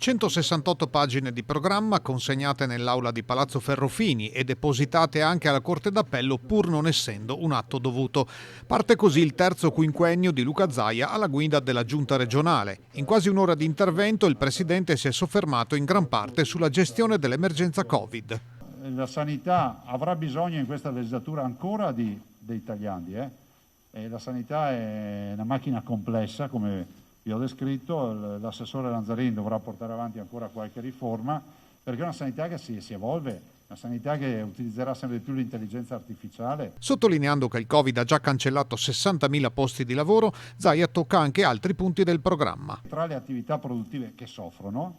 168 pagine di programma consegnate nell'aula di Palazzo Ferrofini e depositate anche alla Corte d'Appello pur non essendo un atto dovuto. Parte così il terzo quinquennio di Luca Zaia alla guida della Giunta regionale. In quasi un'ora di intervento il Presidente si è soffermato in gran parte sulla gestione dell'emergenza Covid. La sanità avrà bisogno in questa legislatura ancora dei tagliandi. E la sanità è una macchina complessa, come vi ho descritto. L'assessore Lanzarin dovrà portare avanti ancora qualche riforma, perché è una sanità che si evolve, una sanità che utilizzerà sempre di più l'intelligenza artificiale. Sottolineando che il Covid ha già cancellato 60.000 posti di lavoro, Zaia tocca anche altri punti del programma. Tra le attività produttive che soffrono,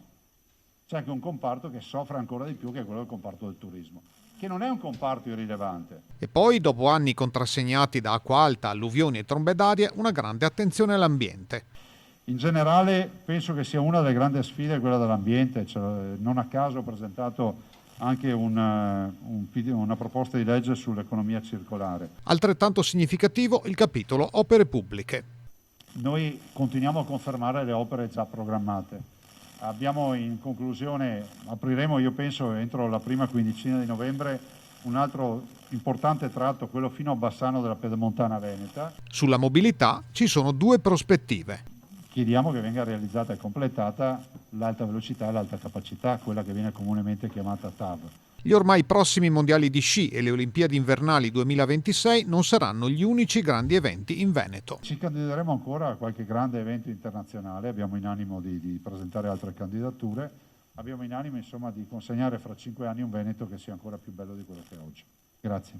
c'è anche un comparto che soffre ancora di più, che è quello del comparto del turismo, che non è un comparto irrilevante. E poi, dopo anni contrassegnati da acqua alta, alluvioni e trombe d'aria, una grande attenzione all'ambiente. In generale penso che sia una delle grandi sfide quella dell'ambiente, non a caso ho presentato anche una proposta di legge sull'economia circolare. Altrettanto significativo il capitolo opere pubbliche. Noi continuiamo a confermare le opere già programmate. Abbiamo in conclusione, apriremo io penso entro la prima quindicina di novembre un altro importante tratto, quello fino a Bassano della Pedemontana Veneta. Sulla mobilità ci sono due prospettive. Chiediamo che venga realizzata e completata l'alta velocità e l'alta capacità, quella che viene comunemente chiamata TAV. Gli ormai prossimi mondiali di sci e le Olimpiadi invernali 2026 non saranno gli unici grandi eventi in Veneto. Ci candideremo ancora a qualche grande evento internazionale, abbiamo in animo di presentare altre candidature, abbiamo in animo insomma di consegnare fra 5 anni un Veneto che sia ancora più bello di quello che è oggi. Grazie.